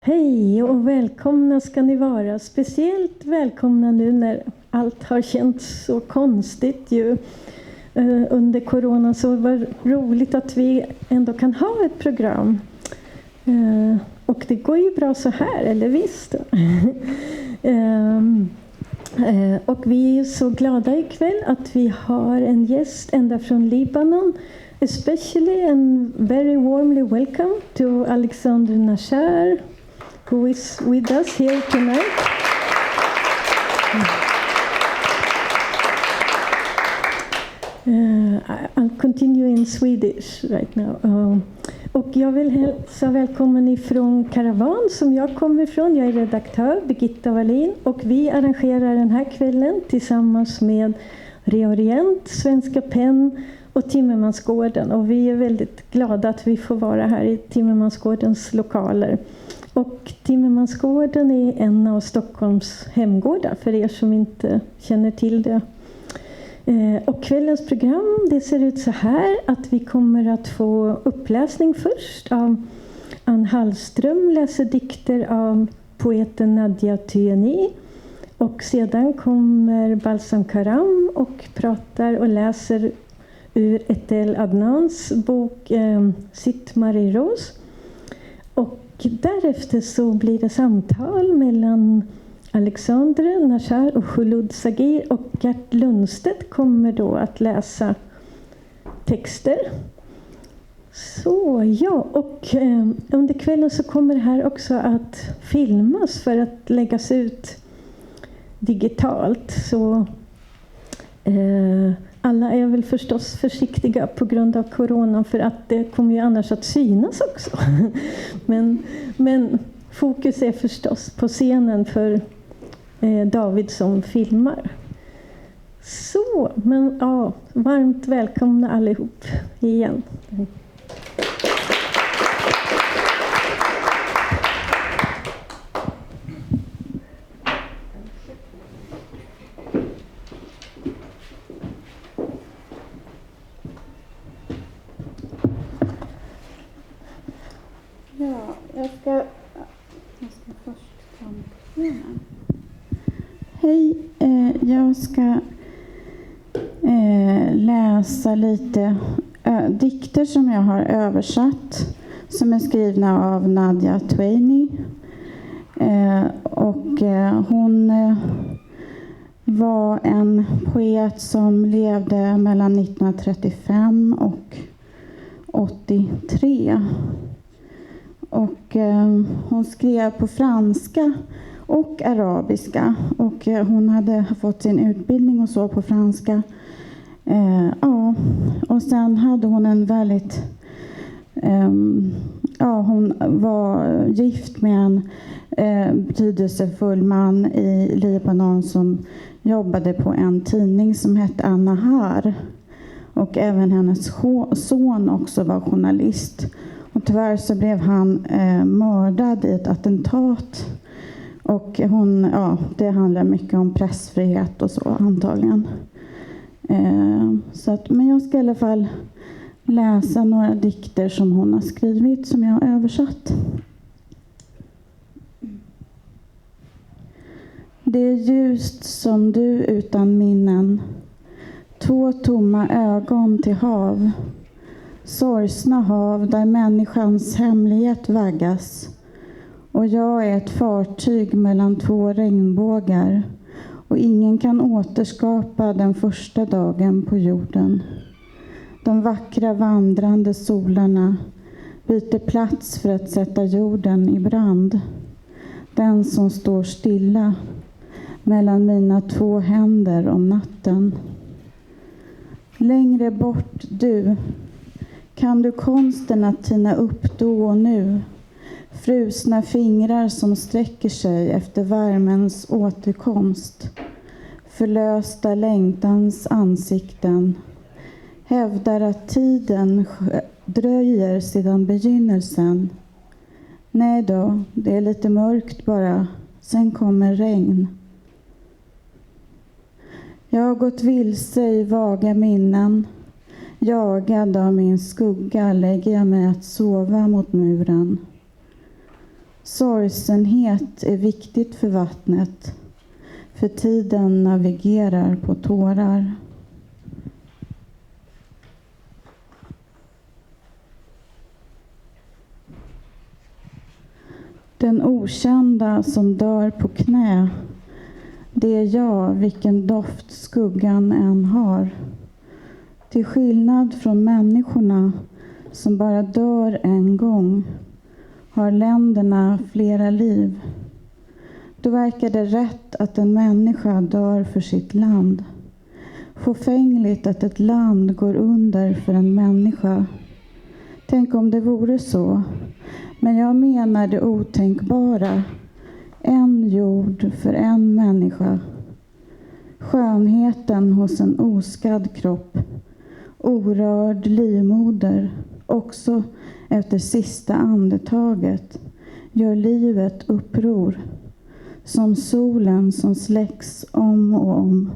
Hej och välkomna ska ni vara. Speciellt välkomna nu när allt har känts så konstigt ju under corona. Så var roligt att vi ändå kan ha ett program. Och det går ju bra så här, eller visst? Och vi är så glada ikväll att vi har en gäst ända från Libanon. Especially and very warmly welcome to Alexander Nashar, who is with us here tonight. I'll continue in Swedish right now. Och jag vill hälsa välkommen ifrån Karavan som jag kommer ifrån. Jag är redaktör, Birgitta Wallin, och vi arrangerar den här kvällen tillsammans med Reorient, Svenska Penn och Timmermansgården. Och vi är väldigt glada att vi får vara här i Timmermansgårdens lokaler. Och Timmermansgården är en av Stockholms hemgårdar för er som inte känner till det. Och kvällens program, det ser ut så här att vi kommer att få uppläsning först av Ann Hallström, läser dikter av poeten Nadia Thyeni. Och sedan kommer Balsam Karam och pratar och läser ur Etel Adnans bok Sitt Marie Rose. Och därefter så blir det samtal mellan Alexander Nashar och Khulud Sagir, och Gert Lundstedt kommer då att läsa texter. Så ja, och under kvällen så kommer det här också att filmas för att läggas ut digitalt. Så alla är väl förstås försiktiga på grund av corona, för att det kommer ju annars att synas också. Men fokus är förstås på scenen för David som filmar. Så, men ja, varmt välkomna allihop igen. Ja, jag ska först ta mikrofonen. Hej, jag ska läsa lite dikter som jag har översatt, som är skrivna av Nadia Thyeni. Hon var en poet som levde mellan 1935 och 83. Och hon skrev på franska och arabiska, och hon hade fått sin utbildning och så på franska. Och sen hade hon en väldigt hon var gift med en betydelsefull man i Libanon som jobbade på en tidning som hette Annahar, och även hennes son också var journalist. Och tyvärr så blev han mördad i ett attentat. Och det handlar mycket om pressfrihet och så antagligen. Men jag ska i alla fall läsa några dikter som hon har skrivit, som jag har översatt. Det är ljust som du utan minnen. 2 tomma ögon till hav. Sorgsna hav där människans hemlighet vaggas. Och jag är ett fartyg mellan 2 regnbågar. Och ingen kan återskapa den första dagen på jorden. De vackra vandrande solarna byter plats för att sätta jorden i brand. Den som står stilla mellan mina 2 händer om natten. Längre bort du, kan du konsten att tina upp då och nu. Frusna fingrar som sträcker sig efter värmens återkomst. Förlösta längtans ansikten. Hävdar att tiden dröjer sedan begynnelsen. Nej då, det är lite mörkt bara. Sen kommer regn. Jag har gått vilse i vaga minnen. Jagad av min skugga lägger jag mig att sova mot muren. Sorgsenhet är viktigt för vattnet, för tiden navigerar på tårar. Den okända som dör på knä, det är jag, vilken doft skuggan än har. Till skillnad från människorna som bara dör en gång, har länderna flera liv. Då verkar det rätt att en människa dör för sitt land. Fåfängligt att ett land går under för en människa. Tänk om det vore så. Men jag menar det otänkbara. En jord för en människa. Skönheten hos en oskadd kropp. Orörd livmoder. Också efter sista andetaget. Gör livet uppror. Som solen som släcks om och om.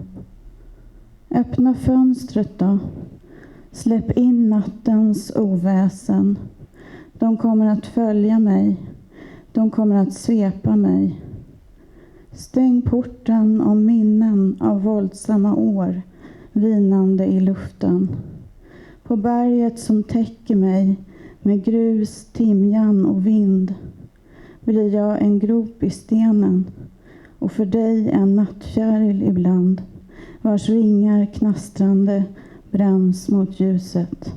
Öppna fönstret då. Släpp in nattens oväsen. De kommer att följa mig. De kommer att svepa mig. Stäng porten om minnen av våldsamma år vinande i luften. På berget som täcker mig med grus, timjan och vind blir jag en grop i stenen och för dig en nattfjäril ibland vars vingar knastrande bränns mot ljuset.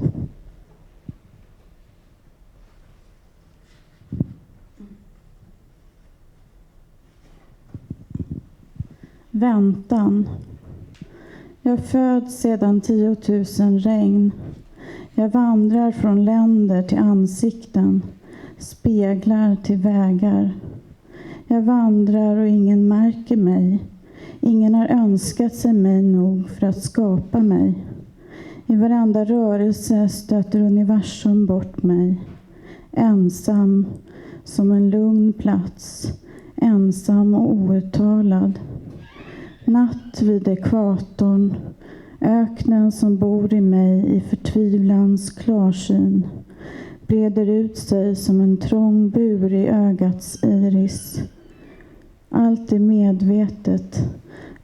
Väntan. Jag föds sedan 10 000 regn. Jag vandrar från länder till ansikten, speglar till vägar. Jag vandrar och ingen märker mig. Ingen har önskat sig mig nog för att skapa mig. I varenda rörelse stöter universum bort mig. Ensam som en lugn plats. Ensam och outtalad. Natt vid ekvatorn. Öknen som bor i mig i förtvivlans klarsyn. Breder ut sig som en trång bur i ögats iris. Allt är medvetet.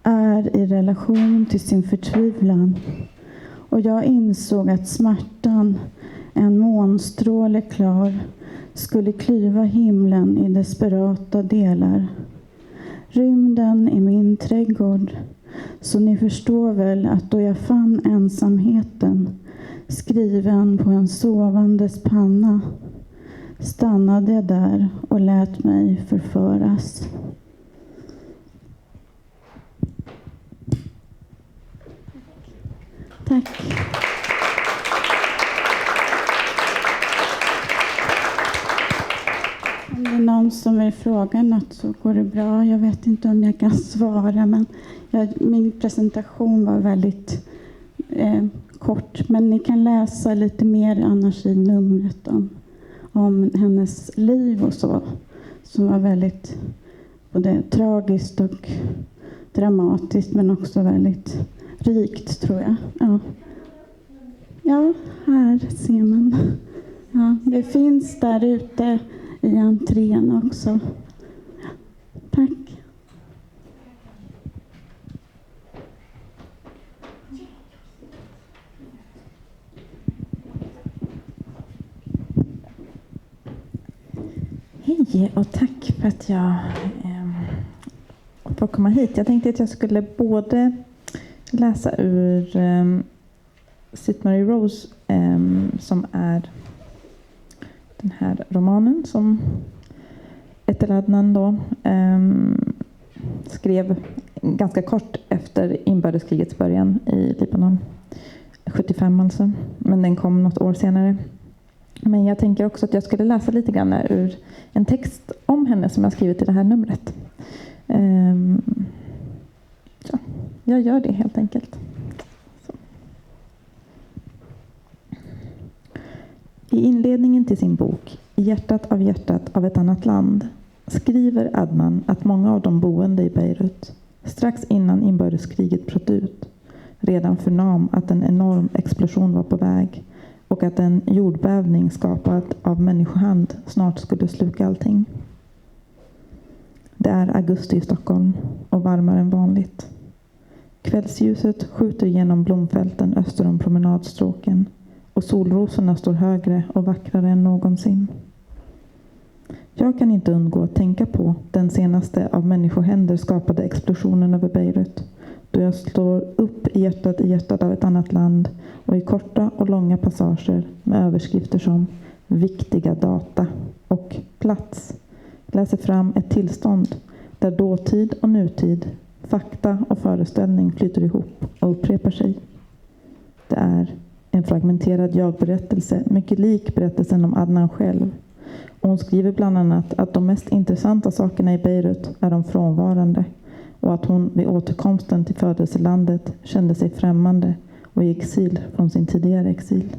Är i relation till sin förtvivlan. Och jag insåg att smärtan, en månstråle klar, skulle klyva himlen i desperata delar. Rymden är min trädgård, så ni förstår väl att då jag fann ensamheten, skriven på en sovandes panna, stannade jag där och lät mig förföras. Tack. Om det är någon som vill fråga något så går det bra. Jag vet inte om jag kan svara, men min presentation var väldigt kort. Men ni kan läsa lite mer annars i numret om hennes liv och så. Som var väldigt både tragiskt och dramatiskt, men också väldigt rikt, tror jag. Ja, här ser man. Ja, det finns där ute i entrén också. Tack. Hej och tack för att jag får komma hit. Jag tänkte att jag skulle både läsa ur Sit Marie Rose som är den här romanen som Etel Adnan då skrev ganska kort efter inbördeskrigets början i Libanon. 75 alltså, men den kom något år senare. Men jag tänker också att jag skulle läsa lite grann ur en text om henne som jag skrivit i det här numret. Så, jag gör det helt enkelt. Så. I inledningen till sin bok I hjärtat av ett annat land skriver Adnan att många av de boende i Beirut strax innan inbördeskriget bröt ut redan förnam att en enorm explosion var på väg och att en jordbävning skapad av människohand snart skulle sluka allting. Det är augusti i Stockholm och varmare än vanligt. Kvällsljuset skjuter genom blomfälten öster om promenadstråken och solrosorna står högre och vackrare än någonsin. Jag kan inte undgå att tänka på den senaste av människohänder skapade explosionen över Beirut, då jag slår upp i hjärtat av ett annat land och i korta och långa passager med överskrifter som viktiga data och plats läser fram ett tillstånd där dåtid och nutid, fakta och föreställning flyter ihop och upprepar sig. Det är en fragmenterad jag-berättelse, mycket lik berättelsen om Adnan själv. Och hon skriver bland annat att de mest intressanta sakerna i Beirut är de frånvarande och att hon vid återkomsten till födelselandet kände sig främmande och i exil från sin tidigare exil.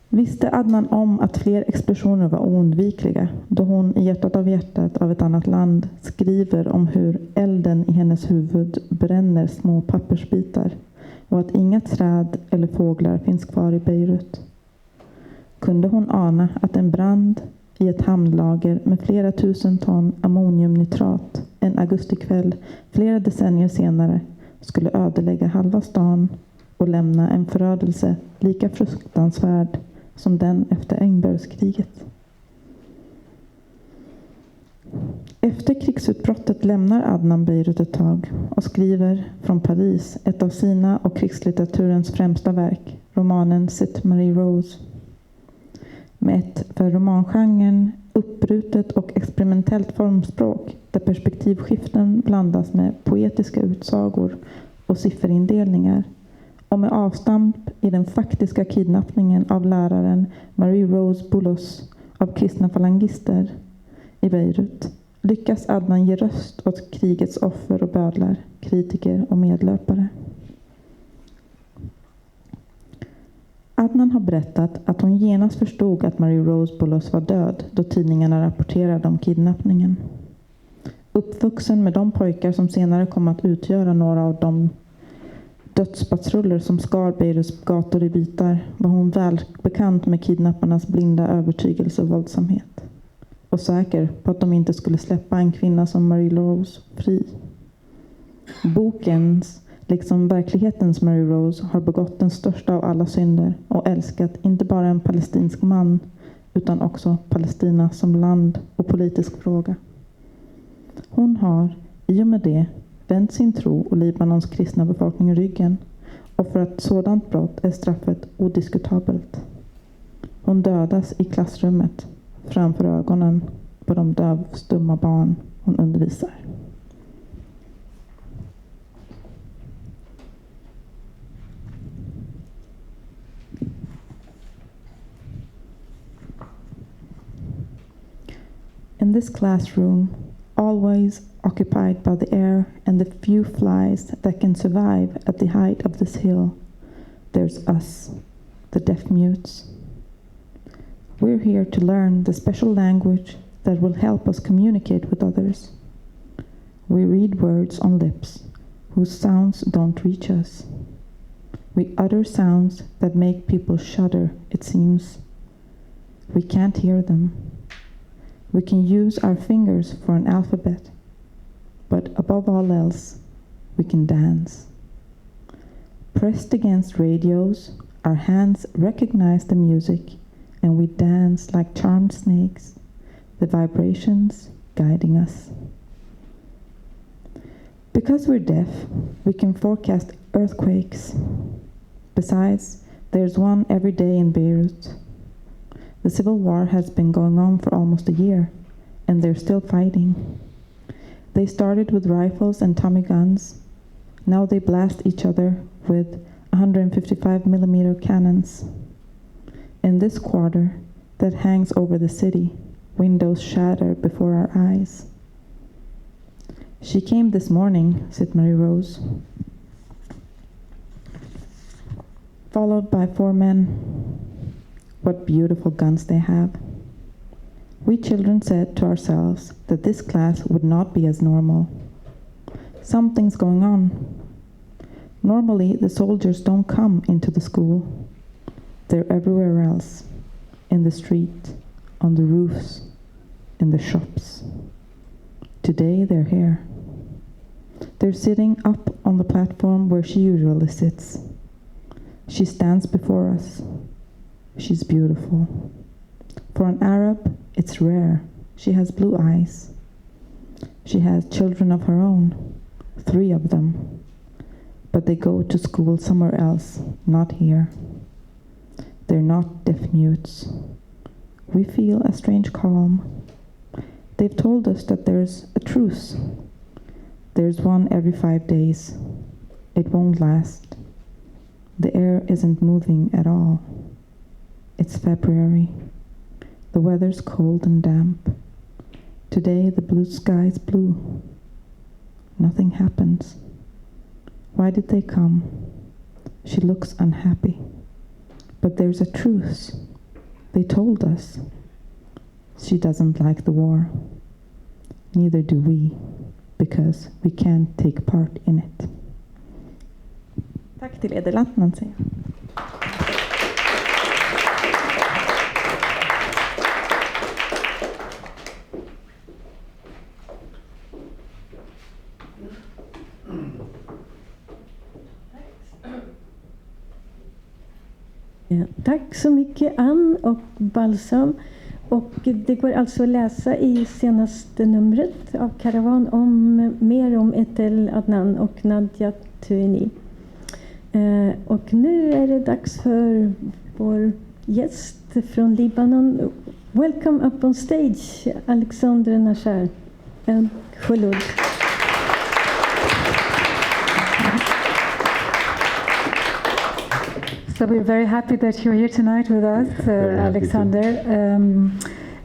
Visste Adnan om att fler explosioner var oundvikliga då hon i hjärtat av ett annat land skriver om hur elden i hennes huvud bränner små pappersbitar och att inga träd eller fåglar finns kvar i Beirut? Kunde hon ana att en brand i ett hamnlager med flera tusen ton ammoniumnitrat en augustikväll flera decennier senare skulle ödelägga halva stan och lämna en förödelse lika fruktansvärd som den efter inbördeskriget? Efter krigsutbrottet lämnar Adnan Beirut ett tag och skriver från Paris ett av sina och krigslitteraturens främsta verk, romanen Sit Marie Rose. Med ett för romangenren uppbrutet och experimentellt formspråk där perspektivskiften blandas med poetiska utsagor och sifferindelningar och med avstamp i den faktiska kidnappningen av läraren Marie Rose Boulos av kristna falangister i Beirut lyckas Adnan ge röst åt krigets offer och bödlar, kritiker och medlöpare. Adnan har berättat att hon genast förstod att Marie Rose Boulos var död då tidningarna rapporterade om kidnappningen. Uppvuxen med de pojkar som senare kom att utgöra några av de dödspatruller som skar Beiruts gator i bitar var hon väl bekant med kidnapparnas blinda övertygelse och våldsamhet. Och säker på att de inte skulle släppa en kvinna som Marie Rose fri. Bokens, liksom verklighetens Marie Rose, har begått den största av alla synder och älskat inte bara en palestinsk man utan också Palestina som land och politisk fråga. Hon har i och med det vänt sin tro och Libanons kristna befolkning ryggen och för ett sådant brott är straffet odiskutabelt. Hon dödas i klassrummet framför ögonen på de dövstumma barn hon undervisar. In this classroom, always occupied by the air and the few flies that can survive at the height of this hill, there's us, the deaf mutes. We're here to learn the special language that will help us communicate with others. We read words on lips whose sounds don't reach us. We utter sounds that make people shudder, it seems. We can't hear them. We can use our fingers for an alphabet, but above all else, we can dance. Pressed against radios, our hands recognize the music, and we dance like charmed snakes, the vibrations guiding us. Because we're deaf, we can forecast earthquakes. Besides, there's one every day in Beirut. The civil war has been going on for almost a year, and they're still fighting. They started with rifles and Tommy guns. Now they blast each other with 155mm cannons. In this quarter that hangs over the city, windows shatter before our eyes. She came this morning, said Marie Rose, followed by 4 men. What beautiful guns they have. We children said to ourselves that this class would not be as normal. Something's going on. Normally, the soldiers don't come into the school. They're everywhere else. In the street, on the roofs, in the shops. Today they're here. They're sitting up on the platform where she usually sits. She stands before us. She's beautiful. For an Arab, it's rare. She has blue eyes. She has children of her own, 3 of them. But they go to school somewhere else, not here. They're not deaf mutes. We feel a strange calm. They've told us that there's a truce. There's one every 5 days. It won't last. The air isn't moving at all. It's February. The weather's cold and damp. Today the blue sky's blue. Nothing happens. Why did they come? She looks unhappy. But there's a truce. They told us. She doesn't like the war. Neither do we, because we can't take part in it. Tack till Ederland, Nancy. Ja, tack så mycket Ann och Balsam. Och det går alltså att läsa i senaste numret av Karavan mer om Etel Adnan och Nadja Tuini. Och nu är det dags för vår gäst från Libanon. Welcome up on stage, Alexandre Nashar and Khulud. So we're very happy that you're here tonight with us, Alexander.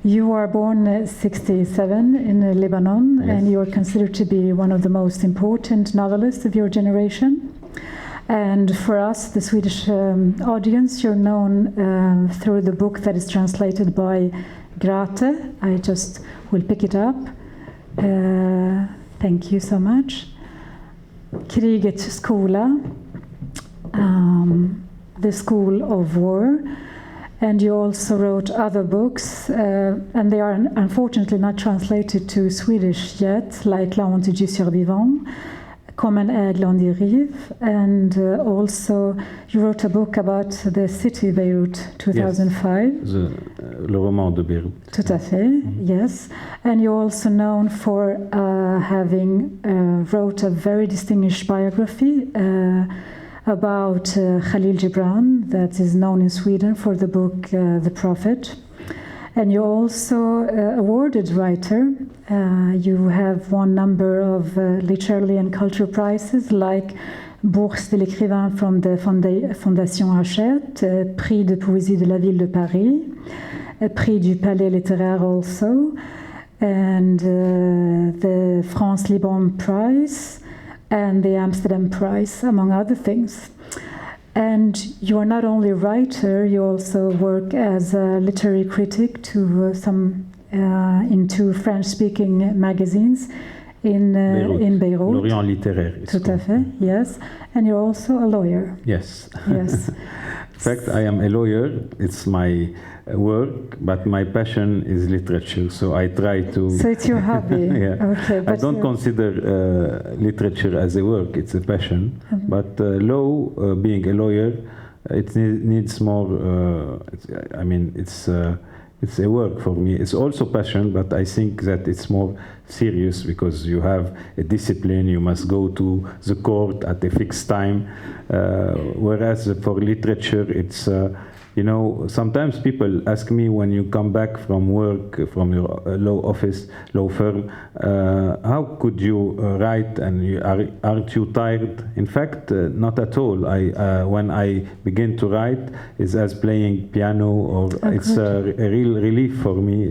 You are born 67 in Lebanon, yes. And you are considered to be one of the most important novelists of your generation. And for us, the Swedish audience, you're known through the book that is translated by Grate. I just will pick it up. Thank you so much. Krigets skola. The School of War, and you also wrote other books, and they are unfortunately not translated to Swedish yet, like La honte du survivant, Comme un aigle en dérive, and also you wrote a book about the city Beirut, 2005. Yes, le roman de Beirut. Tout à fait, yes. And you're also known for having wrote a very distinguished biography about Khalil Gibran, that is known in Sweden for the book The Prophet. And you're also awarded writer. You have won number of literary and cultural prizes, like Bourse de l'écrivain from the Fondation Hachette, Prix de poésie de la ville de Paris, Prix du Palais littéraire also, and the France Liban Prize, and the Amsterdam Prize, among other things. And you are not only a writer, you also work as a literary critic to in 2 French-speaking magazines in Beirut. L'Orient littéraire. Tout à fait, yes. And you're also a lawyer. Yes. Yes. In fact, I am a lawyer. It's my work, but my passion is literature. So I try to. So it's your hobby. Yeah. Okay. I don't consider literature as a work. It's a passion. Mm-hmm. But law, being a lawyer, it needs more. It's a work for me. It's also passion, but I think that it's more serious because you have a discipline. You must go to the court at a fixed time. Whereas for literature, it's sometimes people ask me when you come back from work, from your law firm, how could you write and aren't you tired? In fact, not at all. When I begin to write, it's as playing piano, or it's a real relief for me.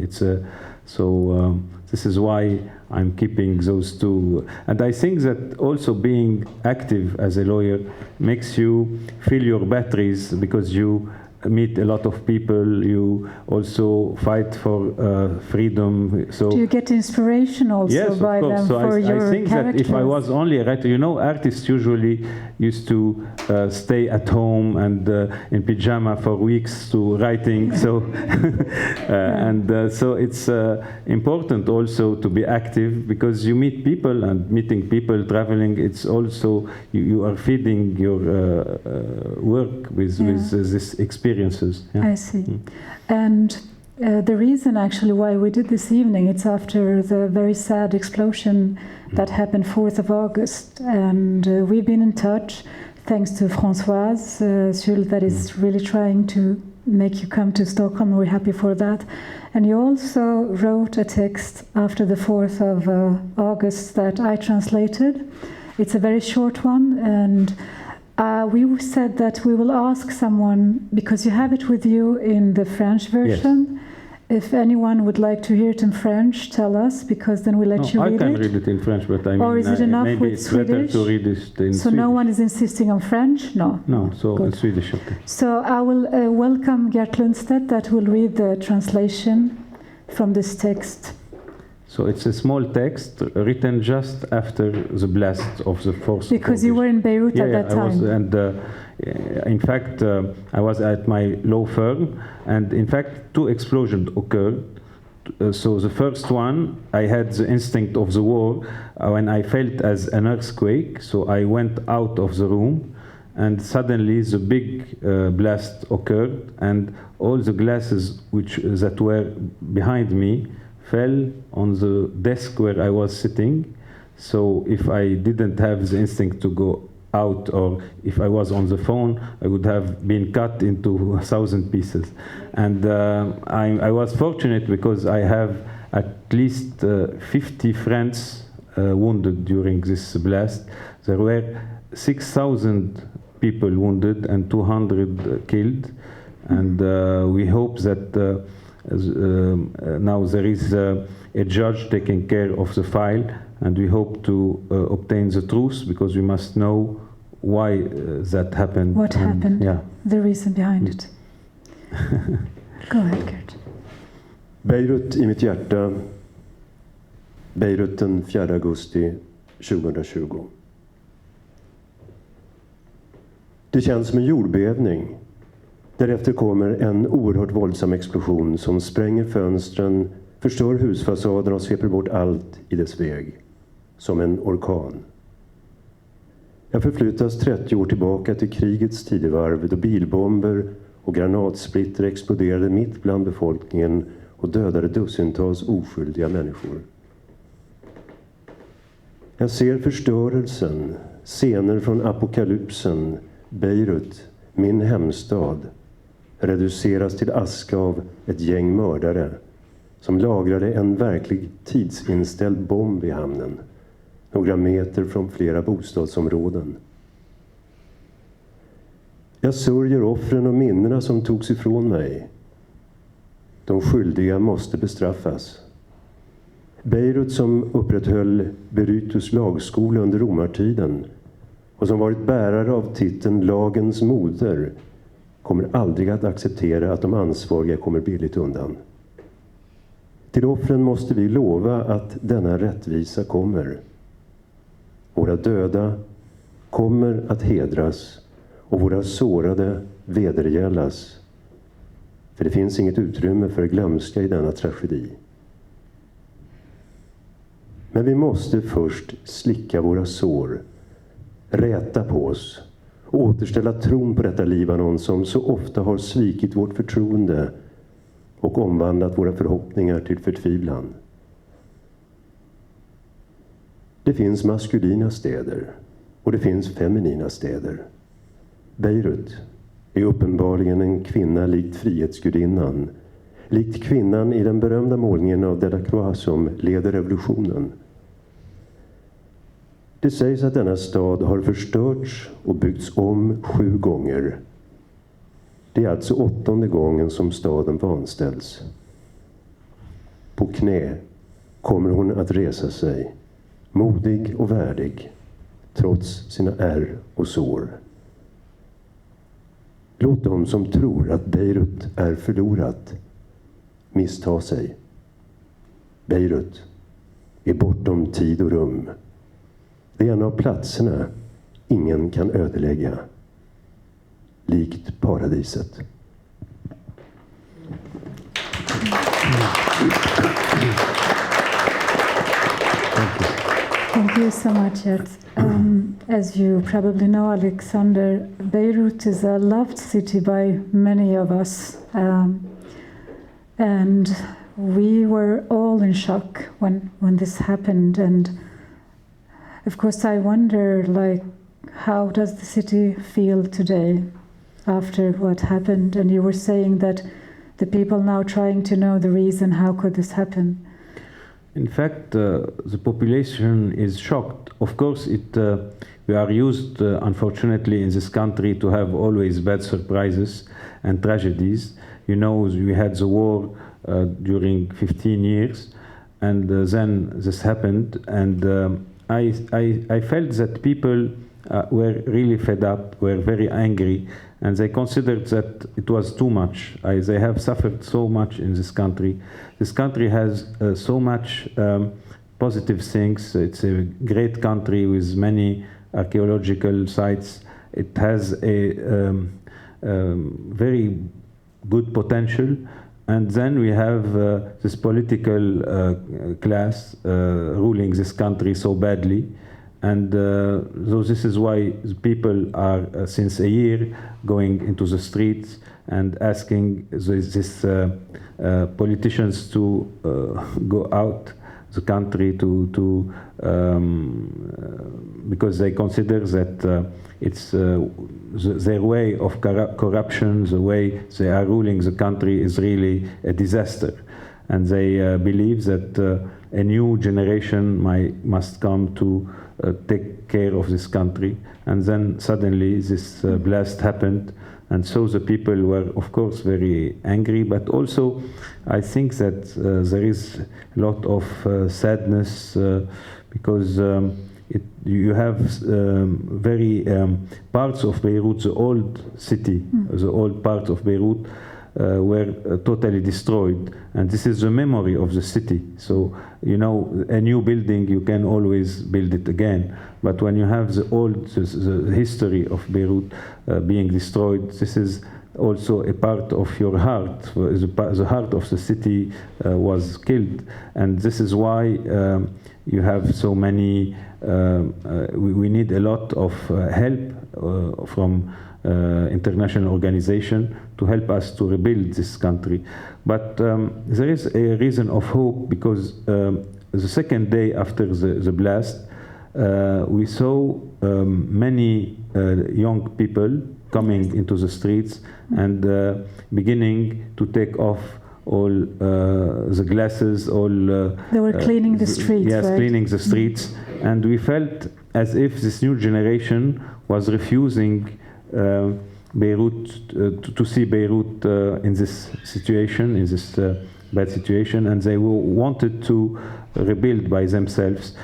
This is why I'm keeping those 2. And I think that also being active as a lawyer makes you fill your batteries, because you meet a lot of people. You also fight for freedom. So do you get inspiration also yes, by of course. them So for your I think characters? that if I was only a writer, you know, artists usually used to stay at home and in pyjama for weeks to writing. So so it's important also to be active, because you meet people, and meeting people, traveling. It's also you are feeding your work with these experiences. Yeah. I see. And the reason actually why we did this evening, it's after the very sad explosion that happened 4th of August. And we've been in touch, thanks to Françoise Schul, that is really trying to make you come to Stockholm. We're happy for that. And you also wrote a text after the 4th of August that I translated. It's a very short one, and we said that we will ask someone, because you have it with you in the French version. Yes. If anyone would like to hear it in French, tell us, because then we'll let you read it. I can read it in French, but I mean, or is it enough maybe with it's Swedish? Better to read it in so Swedish. No one is insisting on French? No. No, so Good. in Swedish, okay. So I will welcome Gert Lundstedt, that will read the translation from this text. So it's a small text written just after the blast of the 4th. Because you were in Beirut at that time. I was, and in fact, I was at my law firm, and in fact, 2 explosions occurred. So the first one, I had the instinct of the war when I felt as an earthquake. So I went out of the room, and suddenly the big blast occurred, and all the glasses that were behind me fell on the desk where I was sitting. So if I didn't have the instinct to go out, or if I was on the phone, I would have been cut into 1,000 pieces. And I was fortunate because I have at least 50 friends wounded during this blast. There were 6,000 people wounded and 200 killed. And we hope that now there is a judge taking care of the file, and we hope to obtain the truth, because we must know why that happened. What happened? Yeah. The reason behind it. Go ahead, Gert. Beirut i mitt hjärta. Beirut den 4 augusti 2020. Det känns som en jordbävning. Därefter kommer en oerhört våldsam explosion som spränger fönstren, förstör husfasaden och sveper bort allt i dess väg. Som en orkan. Jag förflyttas 30 år tillbaka till krigets tidevarv, då bilbomber och granatsplitter exploderade mitt bland befolkningen och dödade dussintals oskyldiga människor. Jag ser förstörelsen, scener från apokalypsen, Beirut, min hemstad, reduceras till aska av ett gäng mördare som lagrade en verklig tidsinställd bomb i hamnen, några meter från flera bostadsområden. Jag sörjer offren och minnena som togs ifrån mig. De skyldiga måste bestraffas. Beirut, som upprätthöll Berytus lagskola under romartiden och som varit bärare av titeln lagens moder, kommer aldrig att acceptera att de ansvariga kommer billigt undan. Till offren måste vi lova att denna rättvisa kommer. Våra döda kommer att hedras och våra sårade vedergällas. För det finns inget utrymme för glömska i denna tragedi. Men vi måste först slicka våra sår, räta på oss och återställa tron på detta Libanon som så ofta har svikit vårt förtroende och omvandlat våra förhoppningar till förtvivlan. Det finns maskulina städer och det finns feminina städer. Beirut är uppenbarligen en kvinna likt frihetsgudinnan, likt kvinnan i den berömda målningen av Delacroix som leder revolutionen. Det sägs att denna stad har förstörts och byggts om 7 gånger. Det är alltså 8:e gången som staden vanställs. På knä kommer hon att resa sig, modig och värdig, trots sina ärr och sår. Låt dem som tror att Beirut är förlorat missta sig. Beirut är bortom tid och rum. Det är en av platserna ingen kan ödelägga. Likt paradiset. Thank you so much, Gert. As you probably know, Alexander, Beirut is a loved city by many of us. And we were all in shock when this happened. And of course, I wonder, like, how does the city feel today after what happened? And you were saying that the people now trying to know the reason, how could this happen? In fact, the population is shocked. Of course, we are used, unfortunately, in this country to have always bad surprises and tragedies. You know, we had the war during 15 years, and then this happened. And I felt that people were really fed up, were very angry, and they considered that it was too much. They have suffered so much in this country. This country has so much positive things. It's a great country with many archaeological sites. It has a very good potential. And then we have this political class ruling this country so badly. And so this is why the people are, since a year, going into the streets and asking these politicians to go out the country because they consider that it's their way of corruption, the way they are ruling the country is really a disaster. And they believe that a new generation must come to take care of this country. And then suddenly this blast happened. And so the people were, of course, very angry. But also, I think that there is a lot of sadness because you have very parts of Beirut, the old city, the old part of Beirut, were totally destroyed. And this is the memory of the city. So, you know, a new building, you can always build it again. But when you have the history of Beirut being destroyed, this is also a part of your heart. The heart of the city was killed. And this is why you have so many, we need a lot of help from international organization to help us to rebuild this country. But there is a reason of hope because the second day after the blast, we saw many young people coming into the streets and beginning to take off all the glasses, they were cleaning the streets, yes, right? Cleaning the streets. And we felt as if this new generation was refusing Beirut, to see Beirut in this situation, in this bad situation, and they wanted to rebuild by themselves,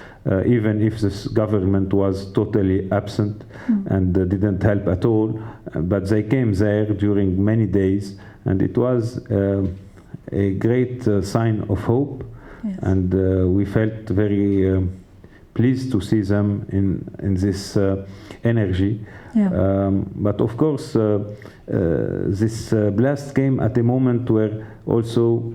even if this government was totally absent and didn't help at all. But they came there during many days, and it was a great sign of hope. Yes. And we felt very pleased to see them in this energy. Yeah. But of course, this blast came at a moment where also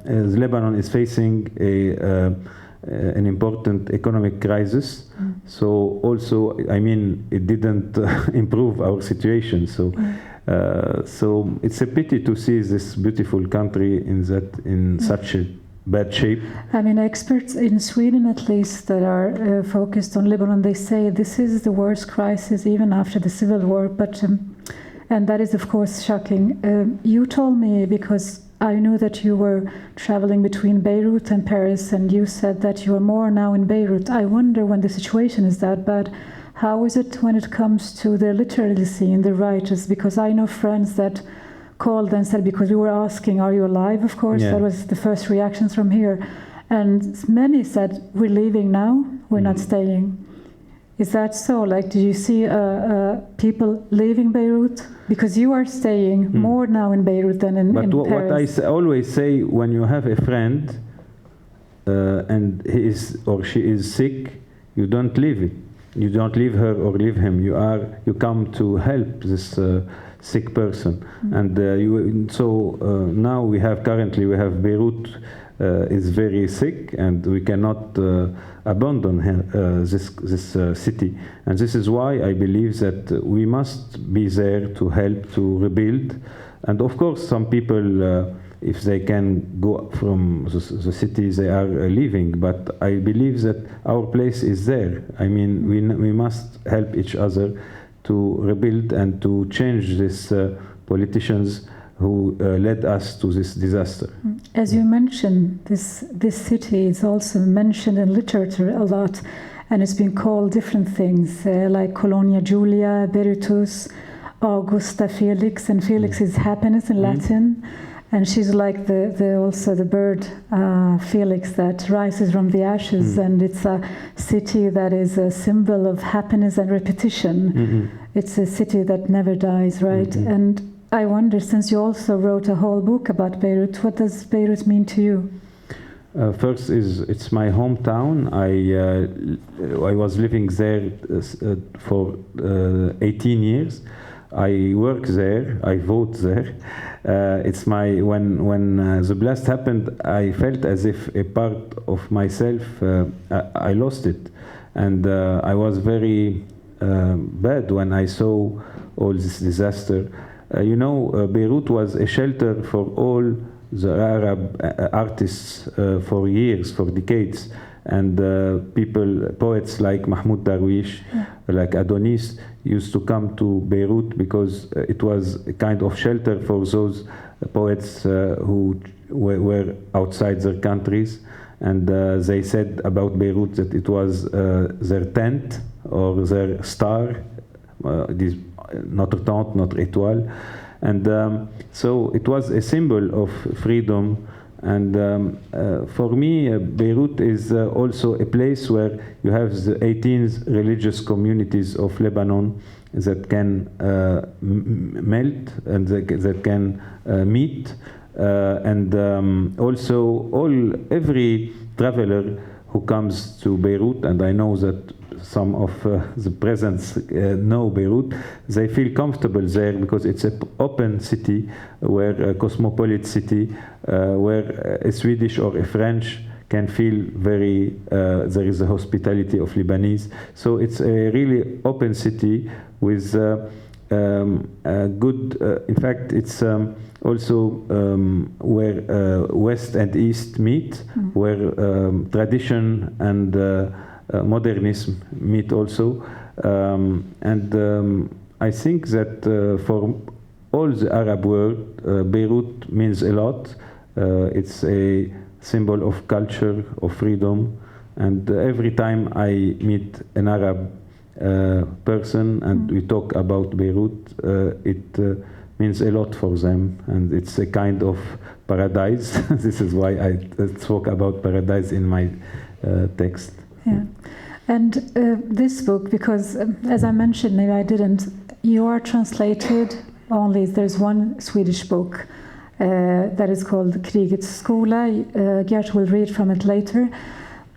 as Lebanon is facing an important economic crisis. So also, I mean, it didn't improve our situation. So, so it's a pity to see this beautiful country in such a bad shape. I mean, experts in Sweden, at least, that are focused on Lebanon, they say this is the worst crisis even after the civil war. But and that is, of course, shocking. You told me, because I knew that you were traveling between Beirut and Paris, and you said that you are more now in Beirut. I wonder, when the situation is that bad, how is it when it comes to the literacy in the writers? Because I know friends that called and said, because we were asking, are you alive? Of course, that was the first reactions from here. And many said, we're leaving now, we're not staying. Is that so? Like, do you see people leaving Beirut? Because you are staying more now in Beirut than in Paris. But what I always say, when you have a friend and he is or she is sick, you don't leave it. You don't leave her or leave him. You come to help this sick person. And now currently we have Beirut is very sick, and we cannot abandon this city. And this is why I believe that we must be there to help to rebuild. And of course, some people, if they can go from the city, they are leaving. But I believe that our place is there. I mean, we must help each other to rebuild and to change these politicians who led us to this disaster. As you mentioned, this city is also mentioned in literature a lot, and it's been called different things, like Colonia Julia, Berytus, Augusta Felix, and Felix is happiness in Latin, and she's like also the bird Felix that rises from the ashes, and it's a city that is a symbol of happiness and repetition. It's a city that never dies, right? And I wonder, since you also wrote a whole book about Beirut, what does Beirut mean to you? First, it's my hometown. I was living there for 18 years. I work there. I vote there. It's when the blast happened, I felt as if a part of myself I lost it, and I was very bad when I saw all this disaster. Beirut was a shelter for all the Arab artists for years, for decades. And poets like Mahmoud Darwish, like Adonis, used to come to Beirut because it was a kind of shelter for those poets who were outside their countries. And they said about Beirut that it was their tent or their star, Notre Dame, Notre Étoile. And so it was a symbol of freedom. And for me, Beirut is also a place where you have the 18 religious communities of Lebanon that can melt and that can meet. And also every traveler who comes to Beirut, and I know that some of the presents know Beirut, they feel comfortable there because it's an open city, a cosmopolitan city, where a Swedish or a French can feel very, there is a hospitality of Lebanese. So it's a really open city with good, in fact, it's also where West and East meet, where tradition and modernism meet also. And I think that for all the Arab world, Beirut means a lot. It's a symbol of culture, of freedom. And every time I meet an Arab person and we talk about Beirut, it means a lot for them, and it's a kind of paradise. This is why I talk about paradise in my text. Yeah, and this book, because as I mentioned, maybe I didn't, you are translated only, there's one Swedish book that is called Krigets skola. Gert will read from it later.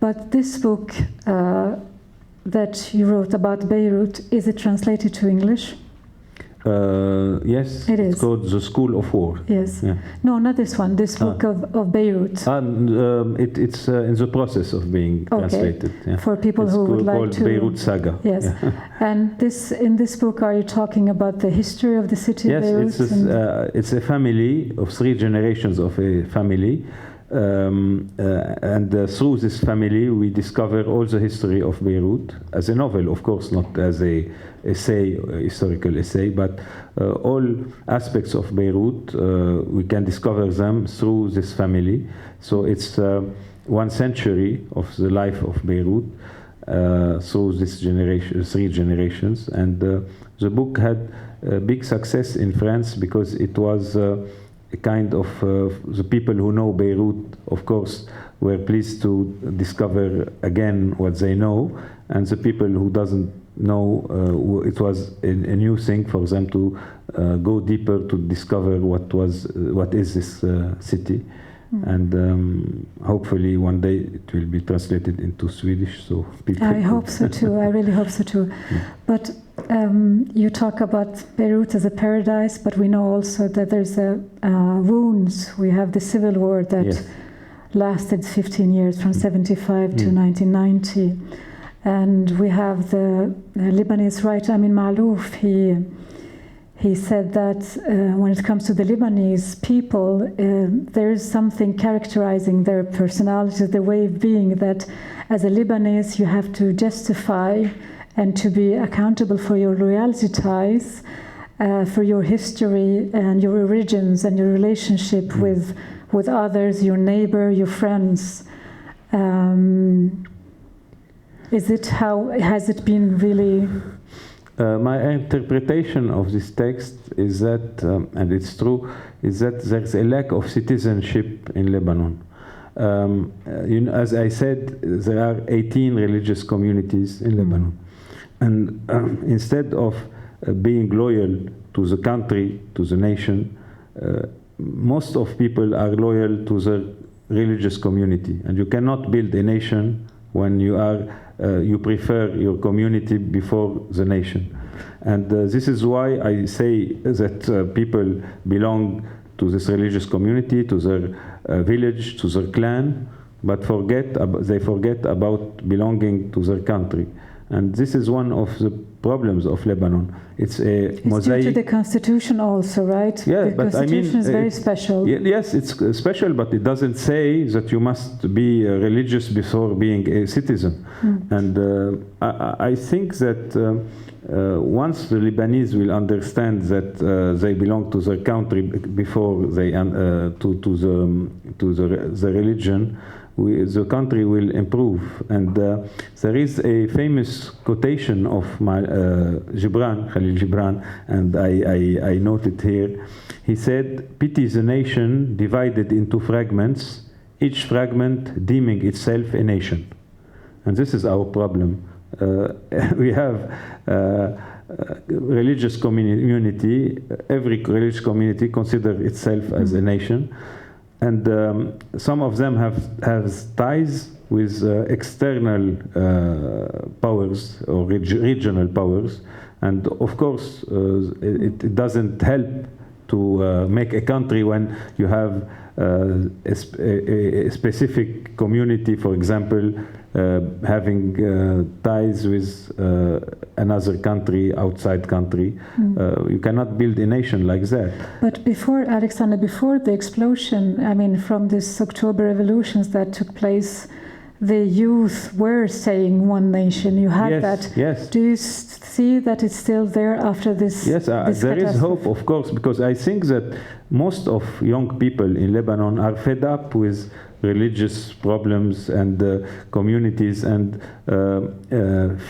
But this book that you wrote about Beirut, is it translated to English? Yes, it it's is called The School of War. Yes. Yeah. No, not this one. This book of Beirut. It's in the process of being translated. Yeah. For people who would like to. Beirut Saga. Yes. Yeah. And in this book, are you talking about the history of the city of Beirut? Yes, it's a family of 3 generations of a family. And through this family, we discover all the history of Beirut as a novel, of course, not as a historical essay, but all aspects of Beirut, we can discover them through this family. So it's 1 century of the life of Beirut through this 3 generations. And the book had big success in France because it was a kind of the people who know Beirut, of course, were pleased to discover again what they know, and the people who doesn't know, it was a new thing for them to go deeper to discover what is this city. And hopefully one day it will be translated into Swedish, so people. I hope so too. I really hope so too. But you talk about Beirut as a paradise, but we know also that there's wounds. We have the civil war that lasted 15 years, from 75 to 1990, and we have the Lebanese writer Amin Maalouf. He said that when it comes to the Lebanese people, there is something characterizing their personality, their way of being, that as a Lebanese you have to justify and to be accountable for your loyalty ties, for your history and your origins and your relationship with others, your neighbor, your friends. Has it been really? My interpretation of this text is that, and it's true, is that there's a lack of citizenship in Lebanon. As I said, there are 18 religious communities in Lebanon. And instead of being loyal to the country, to the nation, most of people are loyal to the religious community. And you cannot build a nation when you prefer your community before the nation. And this is why I say that people belong to this religious community, to their village, to their clan, but they forget about belonging to their country. And this is one of the problems of Lebanon. It's mosaic. Due to the constitution also, right? Yeah, the but constitution is very special. Yes, it's special, but it doesn't say that you must be religious before being a citizen. And I think that once the Lebanese will understand that they belong to their country before they to the religion, the country will improve. And there is a famous quotation of Khalil Gibran, and I note it here. He said, "Pity the nation divided into fragments, each fragment deeming itself a nation." And this is our problem. We have religious community, every religious community considers itself as a nation. And some of them have ties with external powers or regional powers. And of course, it doesn't help to make a country when you have a specific community, for example, having ties with another country, outside country. You cannot build a nation like that. But before, Alexander, before the explosion, I mean, from this October revolutions that took place, the youth were saying one nation. You had that. Yes. Do you see that it's still there after this? Yes, there is hope, of course, because I think that most of young people in Lebanon are fed up with religious problems and communities, and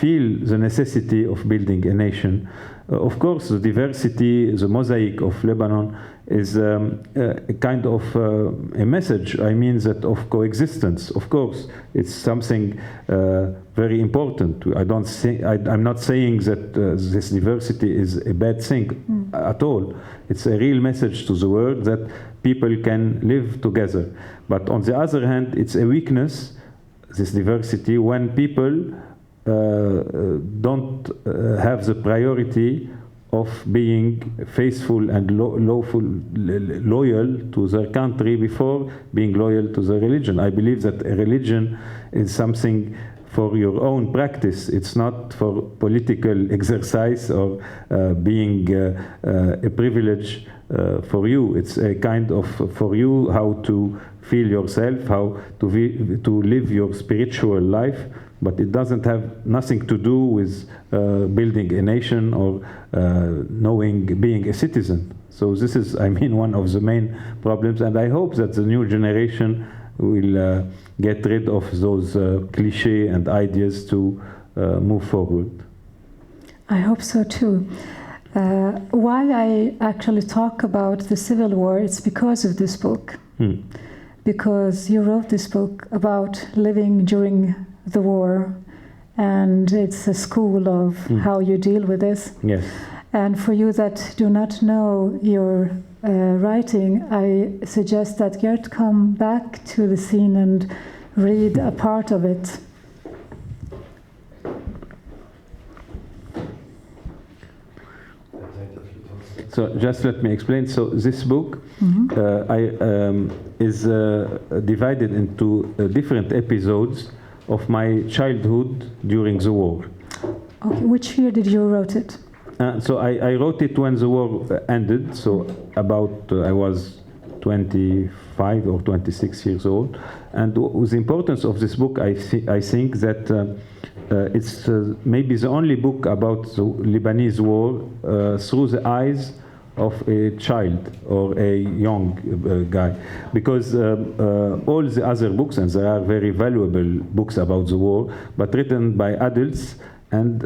feel the necessity of building a nation. Of course, the diversity, the mosaic of Lebanon is a kind of a message. I mean that of coexistence. Of course, it's something very important. I'm not saying that this diversity is a bad thing at all. It's a real message to the world that people can live together. But on the other hand, it's a weakness, this diversity, when people don't have the priority of being faithful and loyal to their country before being loyal to the religion. I believe that a religion is something for your own practice. It's not for political exercise or being a privilege for you. It's a kind of for you how to feel yourself, how to live your spiritual life, but it doesn't have nothing to do with building a nation or being a citizen. So this is, I mean, one of the main problems, and I hope that the new generation will get rid of those cliché and ideas to move forward. I hope so too. Why I actually talk about the Civil War, it's because of this book. Because you wrote this book about living during the war and it's a school of how you deal with this. Yes. And for you that do not know your writing, I suggest that Gert come back to the scene and read a part of it. So just let me explain. So this book is divided into different episodes of my childhood during the war. Okay, which year did you wrote it? So I wrote it when the war ended. So about I was 25 or 26 years old. And the importance of this book, I think that it's maybe the only book about the Lebanese war through the eyes of a child or a young guy, because all the other books, and there are very valuable books about the war, but written by adults and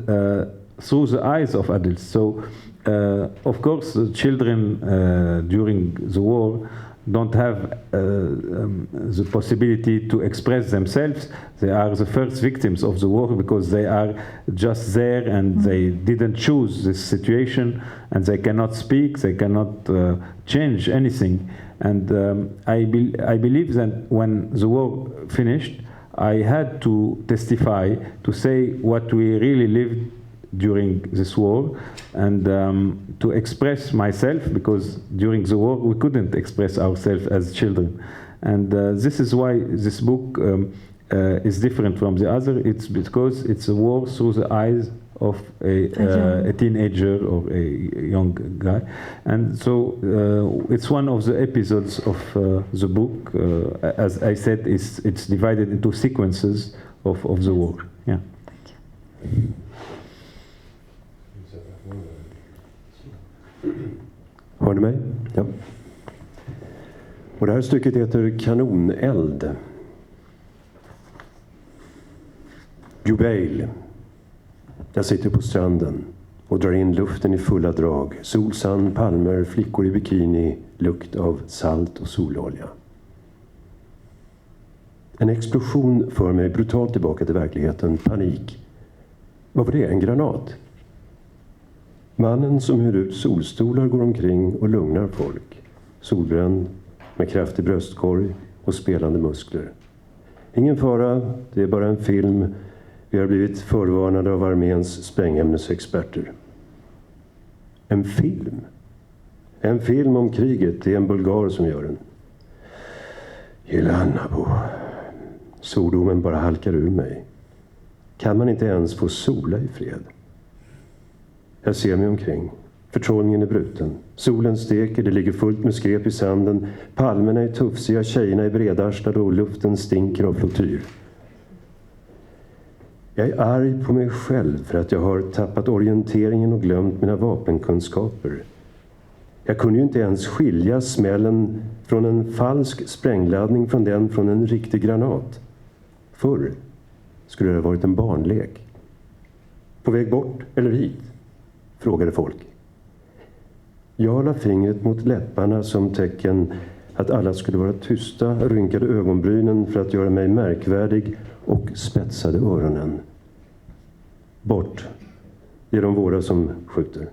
through the eyes of adults. So of course the children during the war don't have the possibility to express themselves. They are the first victims of the war because they are just there and they didn't choose this situation, and they cannot speak, they cannot change anything. And I believe that when the war finished, I had to testify, to say what we really lived during this war, and to express myself, because during the war we couldn't express ourselves as children. And this is why this book is different from the other. It's because it's a war through the eyes of a teenager or a young guy. And so it's one of the episodes of the book. As I said, it's divided into sequences of the war. Yeah. Thank you. Hör ni mig? Ja. Och det här stycket heter Kanoneld. Kväll. Jag sitter på stranden och drar in luften i fulla drag. Solsand, palmer, flickor i bikini, lukt av salt och sololja. En explosion för mig brutalt tillbaka till verkligheten. Panik. Vad var det? En granat? Mannen som hyr ut solstolar går omkring och lugnar folk. Solbränd, med kraftig bröstkorg och spelande muskler. Ingen fara, det är bara en film. Vi har blivit förvarnade av arméns sprängämnesexperter. En film? En film om kriget, det är en bulgar som gör den. Gilannabo. Sordomen bara halkar ur mig. Kan man inte ens få sola i fred? Jag ser mig omkring. Förtrollningen är bruten. Solen steker, det ligger fullt med skrep i sanden. Palmerna är tufsiga, tjejerna är bredarstade och luften stinker av flottyr. Jag är arg på mig själv för att jag har tappat orienteringen och glömt mina vapenkunskaper. Jag kunde ju inte ens skilja smällen från en falsk sprängladdning från en riktig granat. Förr skulle det ha varit en barnlek. På väg bort eller hit? Frågade folk. Jag la fingret mot läpparna som tecken att alla skulle vara tysta, rynkade ögonbrynen för att göra mig märkvärdig och spetsade öronen. Bort. Det är de våra som skjuter.